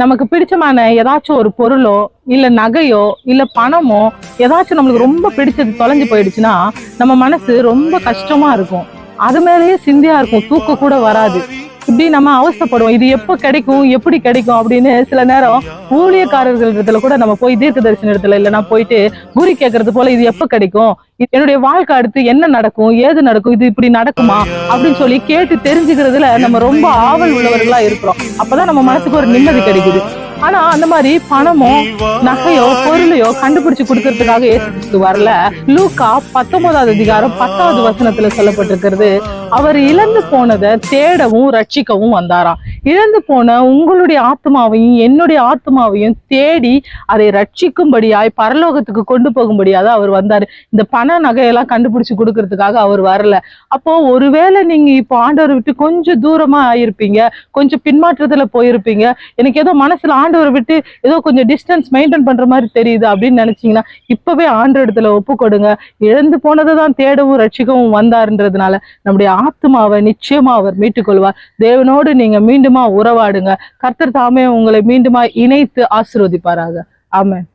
நமக்கு பிடிச்சமான ஏதாச்சும் ஒரு பொருளோ இல்ல நகையோ இல்ல பணமோ ஏதாச்சும் நம்மளுக்கு ரொம்ப பிடிச்சது தொலைஞ்சு போயிடுச்சுன்னா நம்ம மனசு ரொம்ப கஷ்டமா இருக்கும். அது மேலேயே சிந்தியா இருக்கும், தூக்க கூட வராது. இப்படி நம்ம அவஸ்தைப்படுவோம், இது எப்ப கிடைக்கும் எப்படி கிடைக்கும் அப்படின்னு. சில நேரம் ஊழியக்காரர்கள் இடத்துல கூட நம்ம போய் தீர்க்க தரிசன இடத்துல இல்லைன்னா போயிட்டு குறி கேட்கறது போல, இது எப்ப கிடைக்கும், என்னுடைய வாழ்க்கை அடுத்து என்ன நடக்கும் ஏது நடக்கும், இது இப்படி நடக்குமா அப்படின்னு சொல்லி கேட்டு தெரிஞ்சுக்கிறதுல நம்ம ரொம்ப ஆவல் உள்ளவர்களா இருக்கிறோம். அப்பதான் நம்ம மனசுக்கு ஒரு நிம்மதி கிடைக்குது. ஆனா அந்த மாதிரி பணமோ நகையோ பொருளையோ கண்டுபிடிச்சு கொடுக்கறதுக்காக இயேசு கிறிஸ்து வரல. லூக்கா 19வது அதிகாரம் 10வது வசனத்துல சொல்லப்பட்டிருக்கிறது, அவர் இழந்து போனதை தேடவும் ரட்சிக்கவும் வந்தாராம். இழந்து போன உங்களுடைய ஆத்மாவையும் என்னுடைய ஆத்மாவையும் தேடி அதை ரட்சிக்கும்படியாய் பரலோகத்துக்கு கொண்டு போகும்படியாக அவர் வந்தாரு. இந்த பண நகையெல்லாம் கண்டுபிடிச்சு கொடுக்கறதுக்காக அவர் வரல. அப்போ ஒருவேளை நீங்க இப்போ ஆண்டவரை விட்டு கொஞ்சம் தூரமா ஆயிருப்பீங்க, கொஞ்சம் பின்மாற்றத்துல போயிருப்பீங்க, எனக்கு ஏதோ மனசுல ஆண்டவரை விட்டு ஏதோ கொஞ்சம் டிஸ்டன்ஸ் மெயின்டைன் பண்ற மாதிரி தெரியுது அப்படின்னு நினைச்சீங்கன்னா இப்பவே ஆண்டவர் இடத்துல ஒப்பு கொடுங்க. இழந்து போனதை தான் தேடவும் ரட்சிக்கவும் வந்தாருன்றதுனால நம்முடைய ஆத்மாவை நிச்சயமா அவர் மீட்டுக் கொள்வார். தேவனோடு நீங்க மீண்டுமா உறவாடுங்க. கர்த்தர் தாமே உங்களை மீண்டுமா இணைத்து ஆசீர்வதிப்பாராக. ஆமென்.